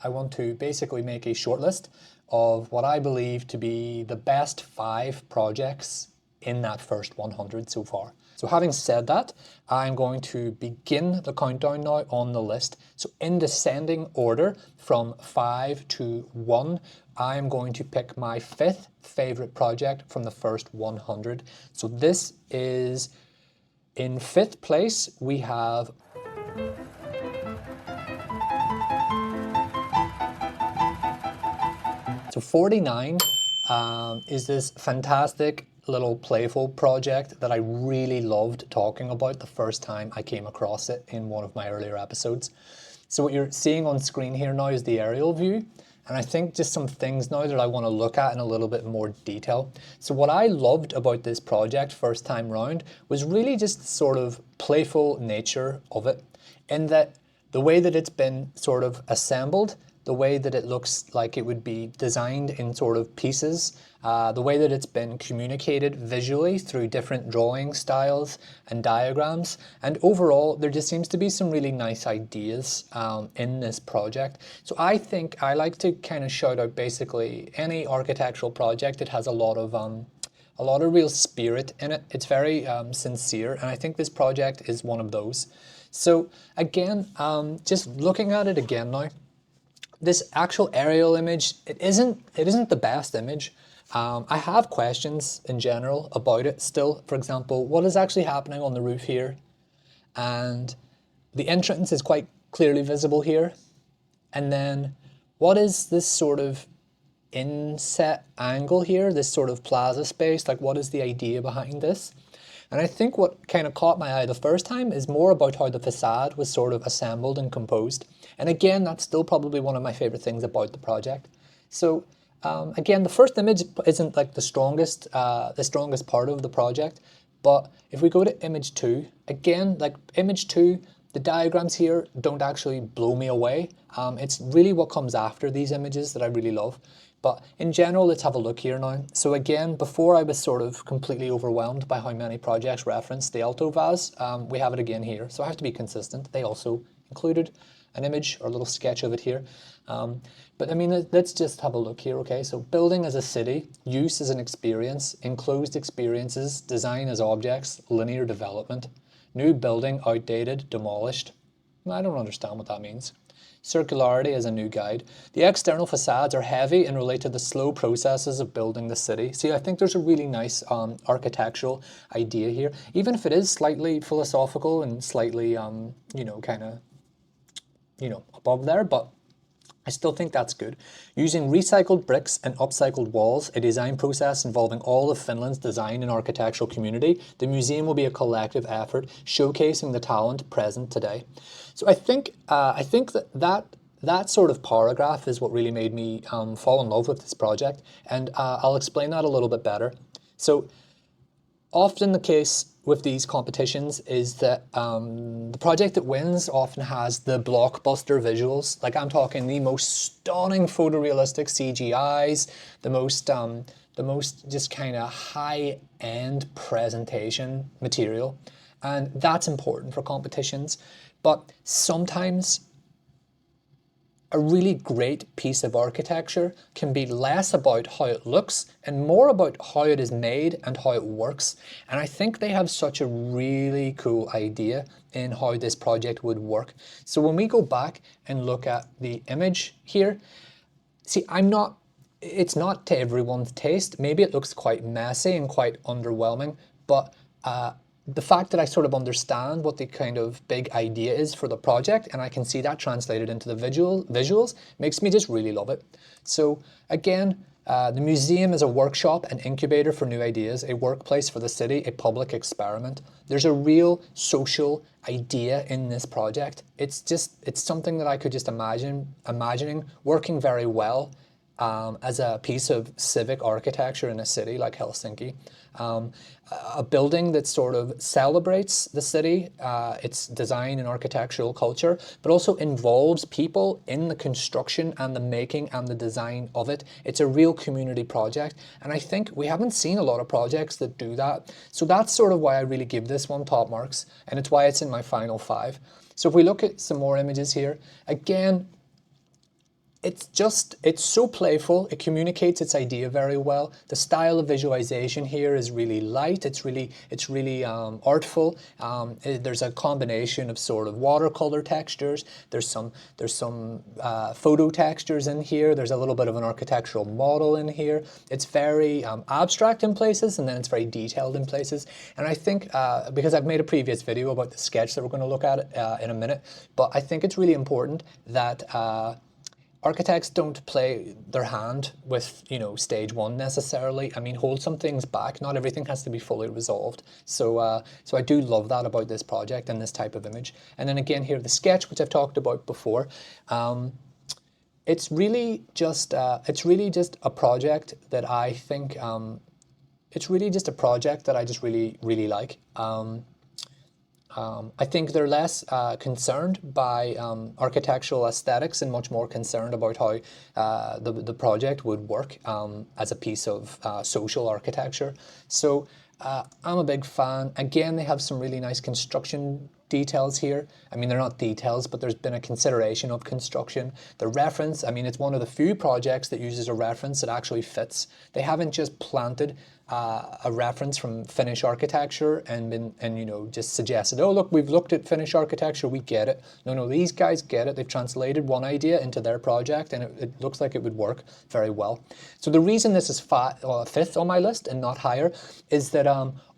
I want to basically make a shortlist of what I believe to be the best 5 projects in that first 100 so far. So having said that, I'm going to begin the countdown now on the list. So in descending order from 5 to 1, I'm going to pick my 5th favorite project from the first 100. So this is, in 5th place, we have So 49 is this fantastic little playful project that I really loved talking about the first time I came across it in one of my earlier episodes. So what you're seeing on screen here now is the aerial view. And I think just some things now that I want to look at in a little bit more detail. So what I loved about this project first time round was really just the sort of playful nature of it, in that the way that it's been sort of assembled, the way that it looks like it would be designed in sort of pieces, the way that it's been communicated visually through different drawing styles and diagrams. And overall, there just seems to be some really nice ideas in this project. So I think I like to kind of shout out basically any architectural project that has a lot of real spirit in it. It's very sincere, and I think this project is one of those. So again, just looking at it again now, this actual aerial image, it isn't the best image. I have questions in general about it still. For example, what is actually happening on the roof here? And the entrance is quite clearly visible here. And then what is this sort of inset angle here, this sort of plaza space? Like, what is the idea behind this? And I think what kind of caught my eye the first time is more about how the facade was sort of assembled and composed. And again, that's still probably one of my favorite things about the project. So again, the first image isn't like the strongest part of the project. But if we go to image 2, again, like image 2, the diagrams here don't actually blow me away. It's really what comes after these images that I really love. But in general, let's have a look here now. So again, before I was sort of completely overwhelmed by how many projects reference the alto vase, we have it again here. So I have to be consistent. They also included an image or a little sketch of it here. But I mean, let's just have a look here, okay? So building as a city, use as an experience, enclosed experiences, design as objects, linear development, new building, outdated, demolished. I don't understand what that means. Circularity as a new guide. The external facades are heavy and relate to the slow processes of building the city. See, I think there's a really nice architectural idea here, even if it is slightly philosophical and slightly, you know, kind of, you know, above there, but I still think that's good. Using recycled bricks and upcycled walls, a design process involving all of Finland's design and architectural community, the museum will be a collective effort showcasing the talent present today. So I think that sort of paragraph is what really made me fall in love with this project, and I'll explain that a little bit better. So often the case with these competitions is that the project that wins often has the blockbuster visuals. Like, I'm talking the most stunning photorealistic CGIs, the most just kind of high-end presentation material. And that's important for competitions. But sometimes a really great piece of architecture can be less about how it looks and more about how it is made and how it works. And I think they have such a really cool idea in how this project would work. So when we go back and look at the image here, see, it's not to everyone's taste. Maybe it looks quite messy and quite underwhelming, but the fact that I sort of understand what the kind of big idea is for the project, and I can see that translated into the visuals, makes me just really love it. So again, the museum is a workshop, an incubator for new ideas, a workplace for the city, a public experiment. There's a real social idea in this project. It's something that I could just imagining working very well as a piece of civic architecture in a city like Helsinki. A building that sort of celebrates the city, its design and architectural culture, but also involves people in the construction and the making and the design of it. It's a real community project, and I think we haven't seen a lot of projects that do that. So that's sort of why I really give this one top marks, and it's why it's in my final 5. So if we look at some more images here, again, it's so playful. It communicates its idea very well. The style of visualization here is really light. It's really artful. There's a combination of sort of watercolor textures. There's some photo textures in here. There's a little bit of an architectural model in here. It's very abstract in places, and then it's very detailed in places. And I think because I've made a previous video about the sketch that we're going to look at in a minute, but I think it's really important that architects don't play their hand with, you know, stage one necessarily. I mean, hold some things back. Not everything has to be fully resolved. So I do love that about this project and this type of image. And then again here, the sketch, which I've talked about before. It's really just a project that I think it's really just a project that I just really like. I think they're less concerned by architectural aesthetics and much more concerned about how the project would work as a piece of social architecture. So I'm a big fan. Again, they have some really nice construction details here. I mean, they're not details, but there's been a consideration of construction. The reference, I mean, it's one of the few projects that uses a reference that actually fits. They haven't just planted a reference from Finnish architecture and you know, just suggested, oh look, we've looked at Finnish architecture, we get it. No, these guys get it. They've translated one idea into their project, and it looks like it would work very well. So the reason this is fifth on my list and not higher is that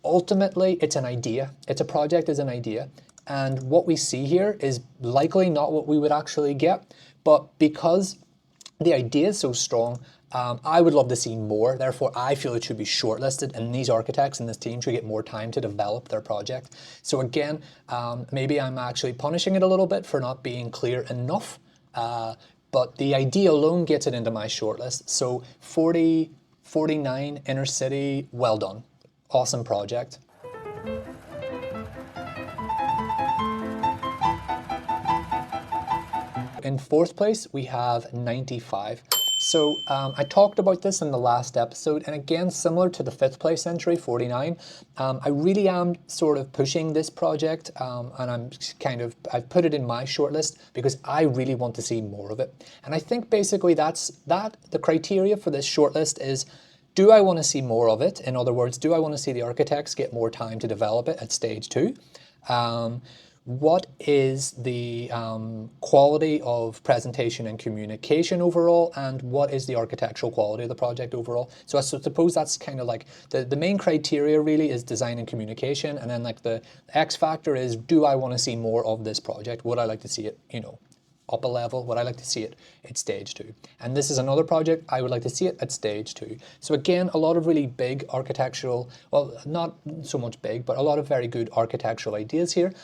ultimately it's an idea. It's a project as an idea. And what we see here is likely not what we would actually get, but because the idea is so strong, I would love to see more. Therefore, I feel it should be shortlisted, and these architects and this team should get more time to develop their project. So again, maybe I'm actually punishing it a little bit for not being clear enough, but the idea alone gets it into my shortlist. So 49 inner city, well done. Awesome project. In fourth place, we have 95. So I talked about this in the last episode, and again, similar to the fifth place entry, 49, I really am sort of pushing this project, and I've put it in my shortlist because I really want to see more of it. And I think basically the criteria for this shortlist is, do I want to see more of it? In other words, do I want to see the architects get more time to develop it at stage 2? What is the quality of presentation and communication overall, and what is the architectural quality of the project overall? So I suppose that's kind of like the main criteria really is design and communication, and then like the X factor is, do I want to see more of this project? Would I like to see it, you know, up a level? Would I like to see it at stage 2? And this is another project I would like to see it at stage 2. So again, a lot of really big architectural, well, not so much big, but a lot of very good architectural ideas here.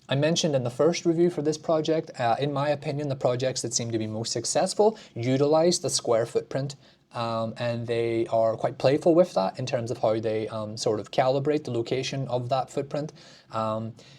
I mentioned in the first review for this project, in my opinion, the projects that seem to be most successful utilize the square footprint, and they are quite playful with that in terms of how they sort of calibrate the location of that footprint.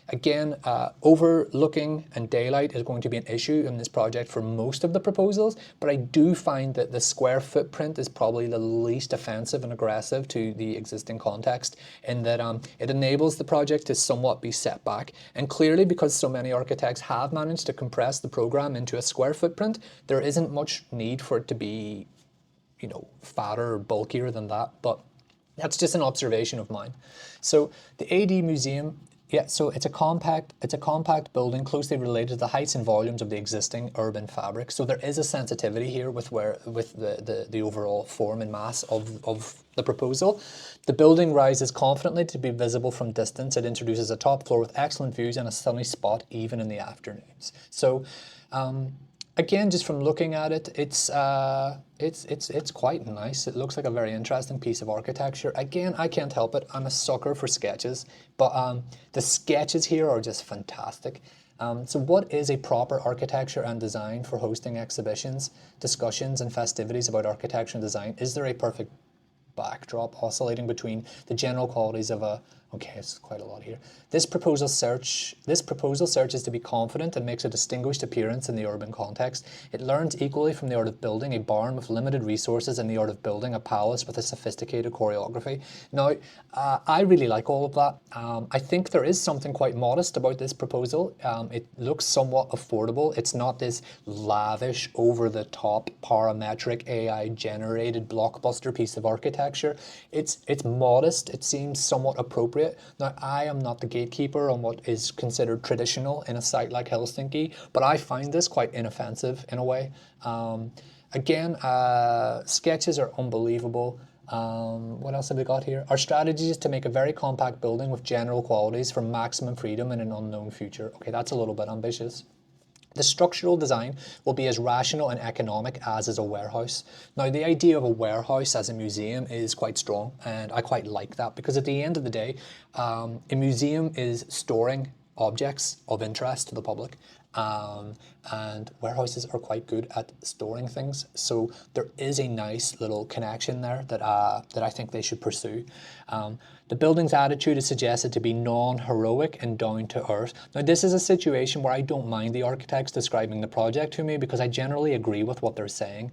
Again, overlooking and daylight is going to be an issue in this project for most of the proposals, but I do find that the square footprint is probably the least offensive and aggressive to the existing context, in that it enables the project to somewhat be set back. And clearly, because so many architects have managed to compress the program into a square footprint, there isn't much need for it to be, you know, fatter or bulkier than that, but that's just an observation of mine. So the AD Museum, yeah, so it's a compact building closely related to the heights and volumes of the existing urban fabric. So there is a sensitivity here with the overall form and mass of the proposal. The building rises confidently to be visible from distance. It introduces a top floor with excellent views and a sunny spot even in the afternoons. So again, just from looking at it, it's quite nice. It looks like a very interesting piece of architecture. Again, I can't help it. I'm a sucker for sketches, but the sketches here are just fantastic. So what is a proper architecture and design for hosting exhibitions, discussions, and festivities about architecture and design? Is there a perfect backdrop oscillating between the general qualities of a Okay, it's quite a lot here. This proposal search is to be confident and makes a distinguished appearance in the urban context. It learns equally from the art of building a barn with limited resources and the art of building a palace with a sophisticated choreography. Now, I really like all of that. I think there is something quite modest about this proposal. It looks somewhat affordable. It's not this lavish, over-the-top, parametric, AI-generated blockbuster piece of architecture. It's modest. It seems somewhat appropriate. Now, I am not the gatekeeper on what is considered traditional in a site like Helsinki, but I find this quite inoffensive in a way. Again, sketches are unbelievable. What else have we got here? Our strategy is to make a very compact building with general qualities for maximum freedom in an unknown future. Okay, that's a little bit ambitious. The structural design will be as rational and economic as is a warehouse. Now, the idea of a warehouse as a museum is quite strong, and I quite like that, because at the end of the day, a museum is storing objects of interest to the public, and warehouses are quite good at storing things. So there is a nice little connection there that I think they should pursue. The building's attitude is suggested to be non-heroic and down to earth. Now, this is a situation where I don't mind the architects describing the project to me, because I generally agree with what they're saying.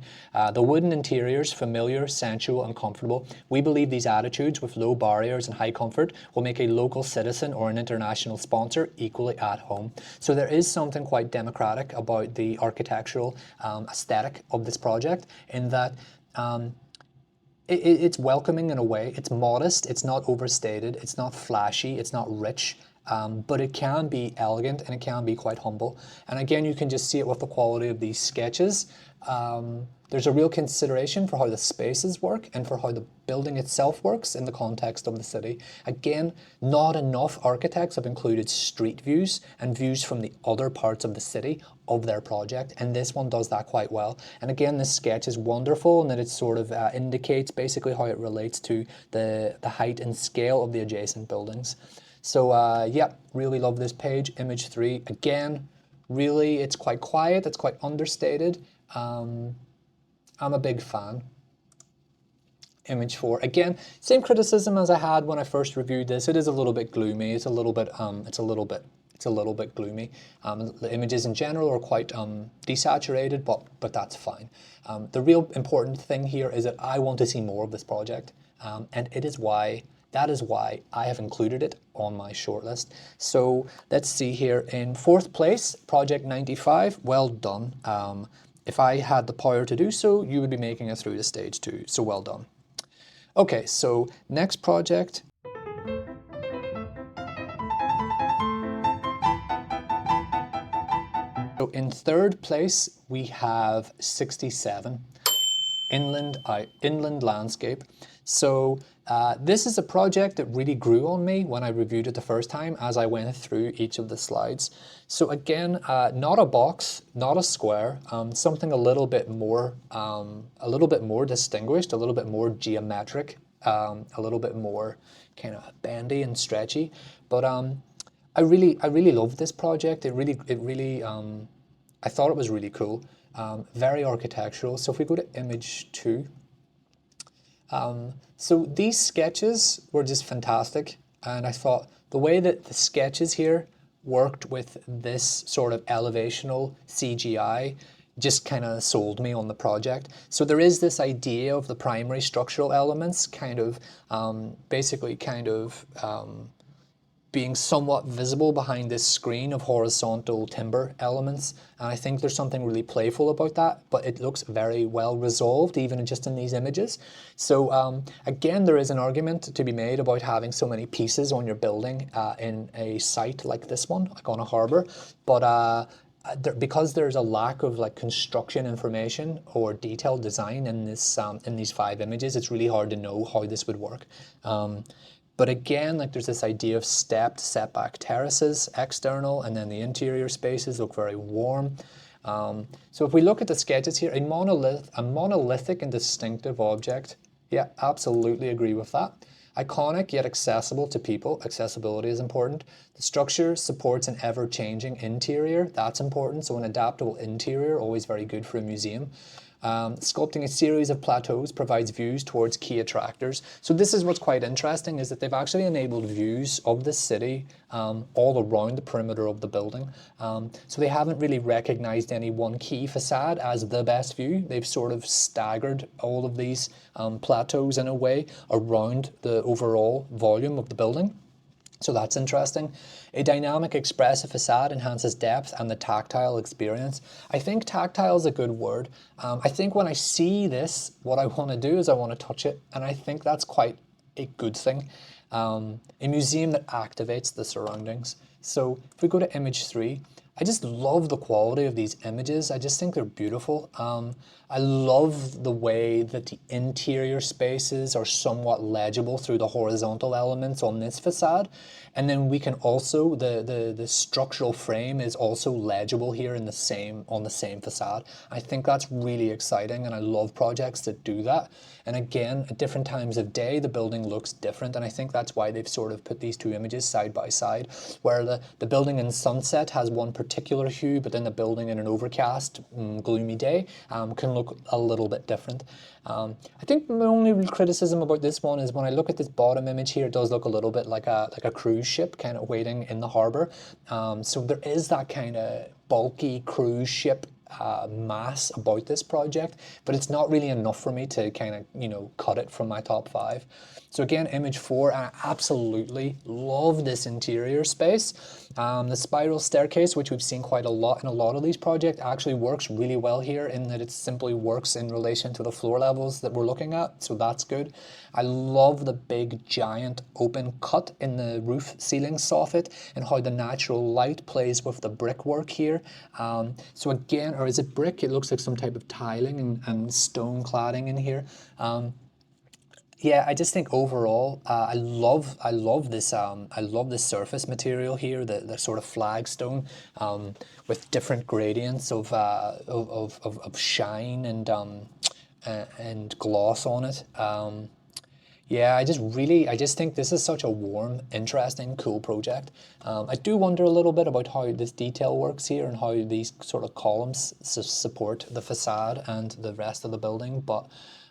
The wooden interiors, familiar, sensual, and comfortable. We believe these attitudes with low barriers and high comfort will make a local citizen or an international sponsor equally at home. So there is something quite democratic about the architectural aesthetic of this project, in that it's welcoming in a way. It's modest, it's not overstated, it's not flashy, it's not rich, but it can be elegant and it can be quite humble. And again, you can just see it with the quality of these sketches. There's a real consideration for how the spaces work and for how the building itself works in the context of the city. Again, not enough architects have included street views and views from the other parts of the city of their project, and this one does that quite well. And again, this sketch is wonderful in that it sort of indicates basically how it relates to the height and scale of the adjacent buildings. So yeah, really love this page. Image 3, again, really, it's quite quiet, it's quite understated. I'm a big fan. Image 4, again, same criticism as I had when I first reviewed this. It is a little bit gloomy. It's a little bit gloomy. The images in general are quite desaturated, but that's fine. The real important thing here is that I want to see more of this project, and that is why I have included it on my shortlist. So let's see here. In 4th place, Project 95. Well done. If I had the power to do so, you would be making it through to stage 2. So well done. Okay, so next project. So in 3rd place, we have 67. Inland landscape. So this is a project that really grew on me when I reviewed it the first time as I went through each of the slides. So again, not a box, not a square, something a little bit more distinguished, a little bit more geometric, a little bit more kind of bendy and stretchy. But I really loved this project. I thought it was really cool. Very architectural. So if we go to image 2, so these sketches were just fantastic, and I thought the way that the sketches here worked with this sort of elevational CGI just kind of sold me on the project. So there is this idea of the primary structural elements basically being somewhat visible behind this screen of horizontal timber elements. And I think there's something really playful about that, but it looks very well resolved even just in these images. So again, there is an argument to be made about having so many pieces on your building in a site like this one, like on a harbour. But because there's a lack of construction information or detailed design in these 5 images, it's really hard to know how this would work. But again, there's this idea of stepped setback terraces, external, and then the interior spaces look very warm. So if we look at the sketches here, a monolithic and distinctive object. Yeah, absolutely agree with that. Iconic yet accessible to people. Accessibility is important. The structure supports an ever-changing interior. That's important. So an adaptable interior, always very good for a museum. Sculpting a series of plateaus provides views towards key attractors. So this is what's quite interesting, is that they've actually enabled views of the city all around the perimeter of the building. So they haven't really recognized any one key facade as the best view. They've sort of staggered all of these plateaus in a way around the overall volume of the building. So that's interesting. A dynamic, expressive facade enhances depth and the tactile experience. I think tactile is a good word. I think when I see this, what I want to do is I want to touch it, and I think that's quite a good thing. A museum that activates the surroundings. So if we go to image 3, I just love the quality of these images. I just think they're beautiful. I love the way that the interior spaces are somewhat legible through the horizontal elements on this facade. And then we can also, the structural frame is also legible here in on the same facade. I think that's really exciting, and I love projects that do that. And again, at different times of day, the building looks different, and I think that's why they've sort of put these two images side by side, where the building in sunset has one particular hue, but then the building in an overcast, gloomy day can look a little bit different. I think my only real criticism about this one is when I look at this bottom image here, it does look a little bit like a cruise ship kind of waiting in the harbor. So there is that kind of bulky cruise ship mass about this project, but it's not really enough for me to kind of, you know, cut it from my top 5. So again, image 4, I absolutely love this interior space. The spiral staircase, which we've seen quite a lot in a lot of these projects, actually works really well here in that it simply works in relation to the floor levels that we're looking at, so that's good. I love the big giant open cut in the roof ceiling soffit and how the natural light plays with the brickwork here. So again, or is it brick? It looks like some type of tiling and stone cladding in here. Yeah, I just think overall, I love this surface material here, the sort of flagstone, with different gradients of shine and gloss on it. Yeah, I just think this is such a warm, interesting, cool project. I do wonder a little bit about how this detail works here and how these sort of columns support the facade and the rest of the building, but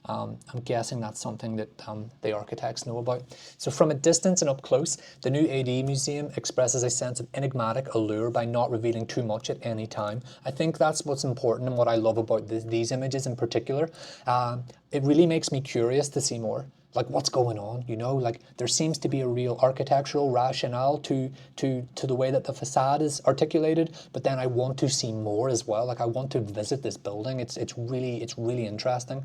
I'm guessing that's something that the architects know about. So from a distance and up close, the new AD Museum expresses a sense of enigmatic allure by not revealing too much at any time. I think that's what's important and what I love about these images in particular. It really makes me curious to see more. Like, what's going on, you know? Like, there seems to be a real architectural rationale to the way that the facade is articulated, but then I want to see more as well. Like, I want to visit this building. It's really interesting.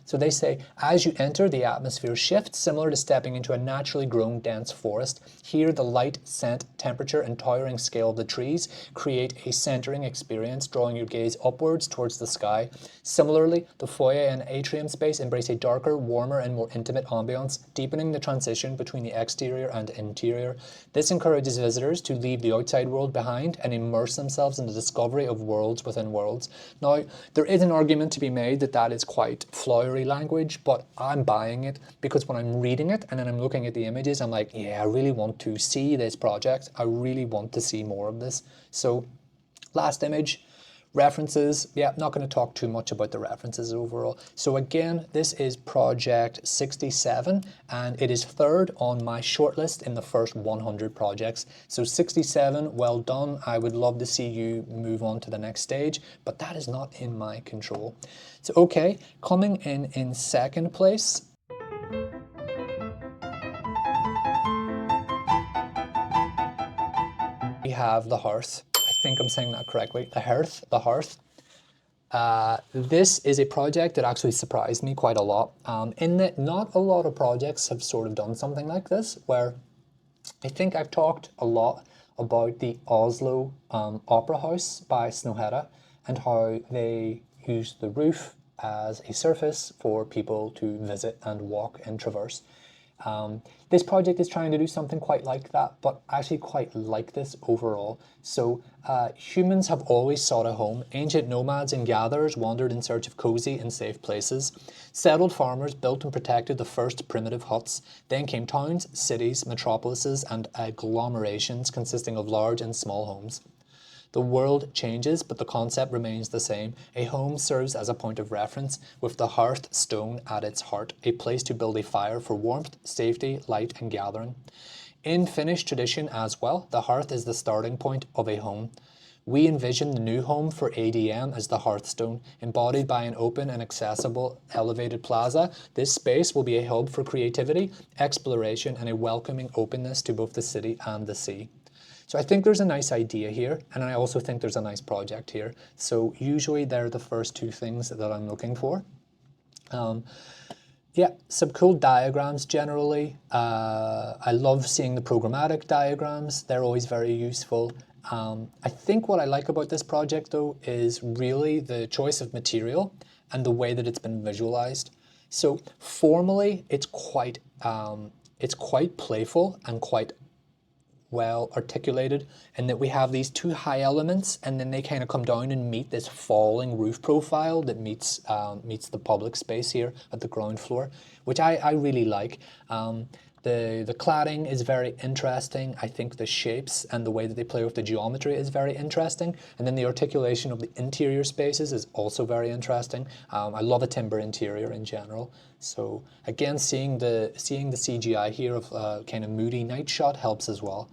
So they say, as you enter, the atmosphere shifts, similar to stepping into a naturally grown dense forest. Here, the light, scent, temperature, and towering scale of the trees create a centering experience, drawing your gaze upwards towards the sky. Similarly, the foyer and atrium space embrace a darker, warmer, and more intimate ambience, deepening the transition between the exterior and interior. This encourages visitors to leave the outside world behind and immerse themselves in the discovery of worlds within worlds. Now, there is an argument to be made that that is quite flowery language, but I'm buying it because when I'm reading it and then I'm looking at the images, I'm like, yeah, I really want to see this project. I really want to see more of this. So, last image. References, yeah, not going to talk too much about the references overall. So again, this is project 67 and it is third on my shortlist in the first 100 projects. So 67, well done. I would love to see you move on to the next stage, but that is not in my control. So okay, coming in second place, we have the Hearth. I think I'm saying that correctly. The Hearth. This is a project that actually surprised me quite a lot, in that not a lot of projects have sort of done something like this, where I think I've talked a lot about the Oslo Opera House by Snøhetta and how they use the roof as a surface for people to visit and walk and traverse. This project is trying to do something quite like that, but actually quite like this overall. So humans have always sought a home. Ancient nomads and gatherers wandered in search of cozy and safe places. Settled farmers built and protected the first primitive huts. Then came towns, cities, metropolises, and agglomerations consisting of large and small homes. The world changes, but the concept remains the same. A home serves as a point of reference, with the hearth stone at its heart, a place to build a fire for warmth, safety, light, and gathering. In Finnish tradition as well, the hearth is the starting point of a home. We envision the new home for ADM as the hearthstone, embodied by an open and accessible elevated plaza. This space will be a hub for creativity, exploration, and a welcoming openness to both the city and the sea. So I think there's a nice idea here, and I also think there's a nice project here. So usually they're the first two things that I'm looking for. Yeah, some cool diagrams generally. I love seeing the programmatic diagrams. They're always very useful. I think what I like about this project though is really the choice of material and the way that it's been visualized. So formally, it's quite playful and quite well articulated, and that we have these two high elements, and then they kind of come down and meet this falling roof profile that meets the public space here at the ground floor, which I really like. The cladding is very interesting. I think the shapes and the way that they play with the geometry is very interesting. And then the articulation of the interior spaces is also very interesting. I love a timber interior in general. So again, seeing the CGI here of kind of moody night shot helps as well.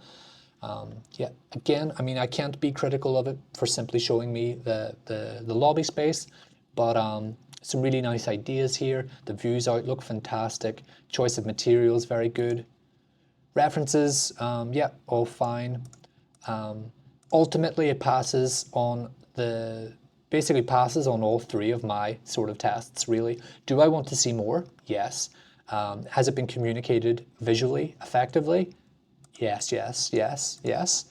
Yeah, again, I mean, I can't be critical of it for simply showing me the lobby space, but some really nice ideas here. The views out look fantastic. Choice of materials, very good. References, yeah, all fine. Ultimately, it basically passes on all three of my sort of tests, really. Do I want to see more? Yes. Has it been communicated visually, effectively? Yes, yes, yes, yes.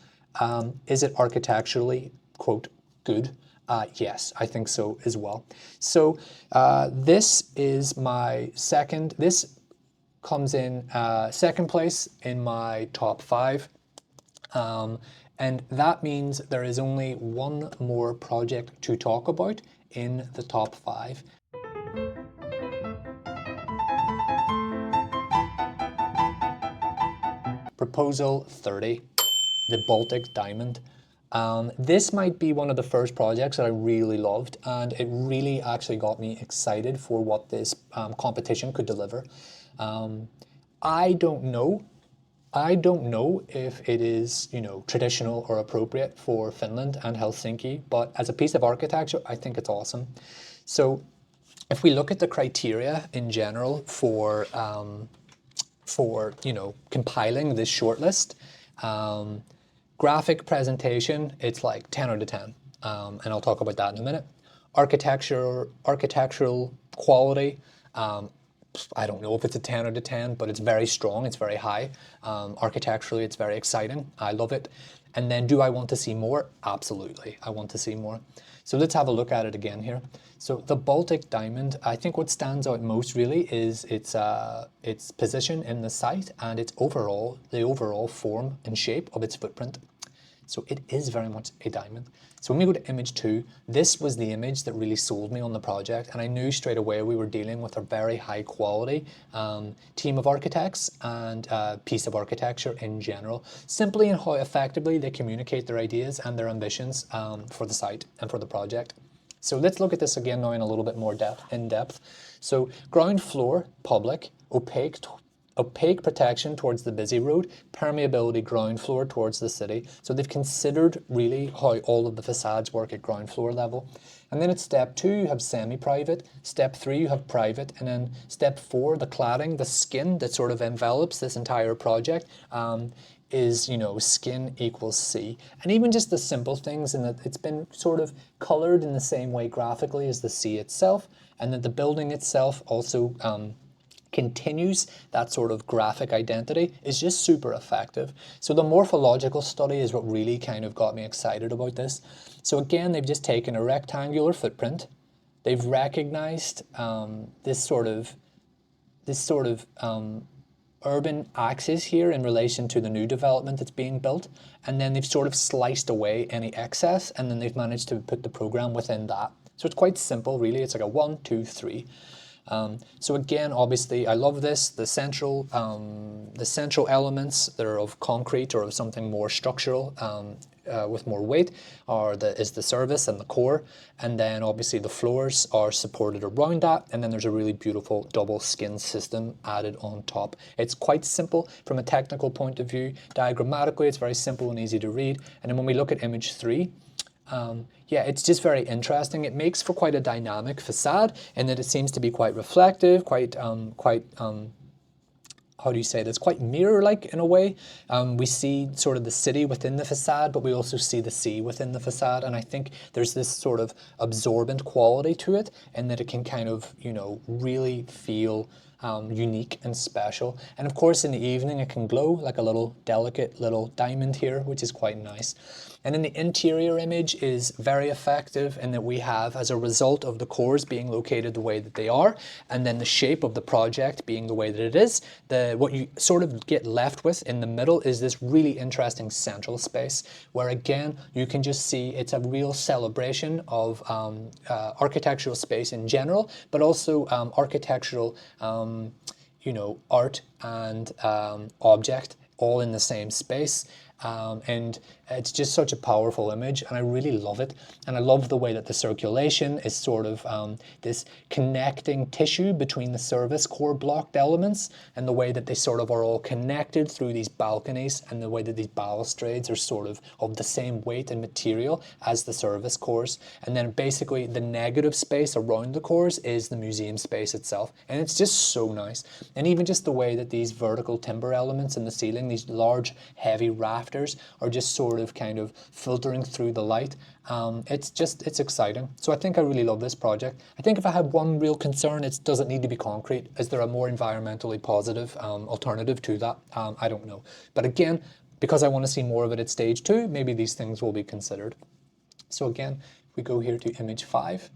Is it architecturally, quote, good? Yes, I think so as well. So this is my second, this comes in second place in my top 5. And that means there is only one more project to talk about in the top 5. Proposal 30, the Baltic Diamond. This might be one of the first projects that I really loved, and it really actually got me excited for what this competition could deliver. I don't know if it is, traditional or appropriate for Finland and Helsinki, but as a piece of architecture, I think it's awesome. So if we look at the criteria in general for compiling this shortlist, graphic presentation, it's like 10 out of 10, and I'll talk about that in a minute. Architectural quality, I don't know if it's a 10 out of 10, but it's very strong, it's very high. Architecturally, it's very exciting. I love it. And then do I want to see more? Absolutely, I want to see more. So let's have a look at it again here. So the Baltic Diamond, I think what stands out most really is its position in the site and the overall form and shape of its footprint. So it is very much a diamond. So when we go to image 2, this was the image that really sold me on the project, and I knew straight away we were dealing with a very high quality team of architects and piece of architecture in general, simply in how effectively they communicate their ideas and their ambitions for the site and for the project. So let's look at this again now in a little bit more in depth. So ground floor, public, opaque protection towards the busy road, permeability ground floor towards the city. So they've considered really how all of the facades work at ground floor level. And then at step 2, you have semi-private. Step 3, you have private. And then step 4, the cladding, the skin that sort of envelops this entire project is, skin equals C. And even just the simple things in that it's been sort of colored in the same way graphically as the C itself, and that the building itself also continues that sort of graphic identity is just super effective. So the morphological study is what really kind of got me excited about this. So again, they've just taken a rectangular footprint. They've recognized this sort of urban axis here in relation to the new development that's being built, and then they've sort of sliced away any excess, and then they've managed to put the program within that. So it's quite simple, really. It's like a 1, 2, 3. So again, obviously, I love this. The central elements that are of concrete or of something more structural with more weight is the service and the core, and then obviously the floors are supported around that, and then there's a really beautiful double skin system added on top. It's quite simple from a technical point of view. Diagrammatically, it's very simple and easy to read. And then when we look at image 3, yeah, it's just very interesting. It makes for quite a dynamic facade in that it seems to be quite reflective, quite how do you say this, quite mirror-like in a way. We see sort of the city within the facade, but we also see the sea within the facade, and I think there's this sort of absorbent quality to it, and that it can kind of, you know, really feel unique and special. And of course in the evening it can glow like a little delicate little diamond here, which is quite nice. And then the interior image is very effective in that we have, as a result of the cores being located the way that they are, and then the shape of the project being the way that it is, what you sort of get left with in the middle is this really interesting central space, where again you can just see it's a real celebration of architectural space in general, but also architectural you know, art and object all in the same space. And it's just such a powerful image, and I really love it. And I love the way that the circulation is sort of this connecting tissue between the service core blocked elements, and the way that they sort of are all connected through these balconies, and the way that these balustrades are sort of the same weight and material as the service cores. And then basically the negative space around the cores is the museum space itself, and it's just so nice. And even just the way that these vertical timber elements in the ceiling, these large heavy rafters, are just sort of kind of filtering through the light. It's exciting. So I think I really love this project. I think if I had one real concern, it doesn't need to be concrete. Is there a more environmentally positive alternative to that? I don't know. But again, because I want to see more of it at stage 2, maybe these things will be considered. So again, we go here to image 5,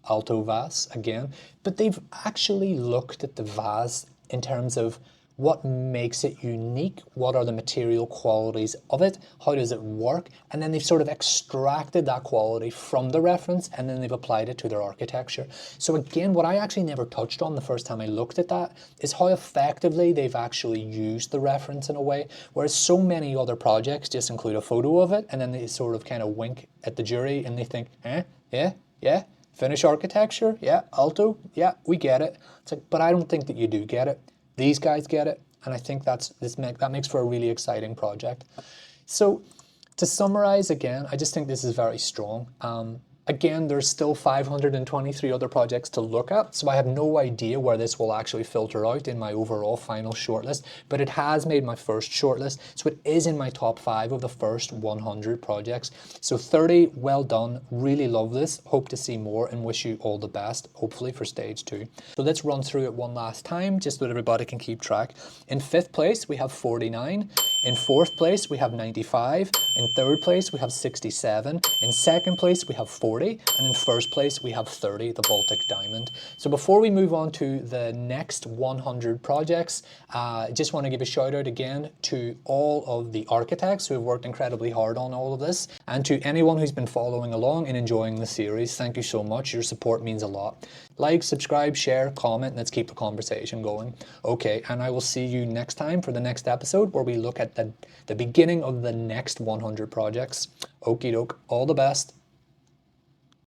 alto vase again, but they've actually looked at the vase in terms of what makes it unique, what are the material qualities of it, how does it work, and then they've sort of extracted that quality from the reference, and then they've applied it to their architecture. So again, what I actually never touched on the first time I looked at that is how effectively they've actually used the reference in a way, whereas so many other projects just include a photo of it, and then they sort of kind of wink at the jury, and they think, yeah, Finnish architecture, yeah, alto, yeah, we get it. It's like, but I don't think that you do get it. These guys get it, and I think that makes for a really exciting project. So to summarize again, I just think this is very strong. Again, there's still 523 other projects to look at, so I have no idea where this will actually filter out in my overall final shortlist, but it has made my first shortlist, so it is in my top 5 of the first 100 projects. So 30, well done, really love this, hope to see more, and wish you all the best, hopefully for stage 2. So let's run through it one last time, just so that everybody can keep track. In 5th place, we have 49. In 4th place, we have 95. In 3rd place, we have 67. In 2nd place, we have 40. And in 1st place, we have 30, the Baltic Diamond. So before we move on to the next 100 projects, I just want to give a shout out again to all of the architects who have worked incredibly hard on all of this, and to anyone who's been following along and enjoying the series. Thank you so much. Your support means a lot. Like, subscribe, share, comment, and let's keep the conversation going. Okay, and I will see you next time for the next episode, where we look at the beginning of the next 100 projects. Okie doke, all the best.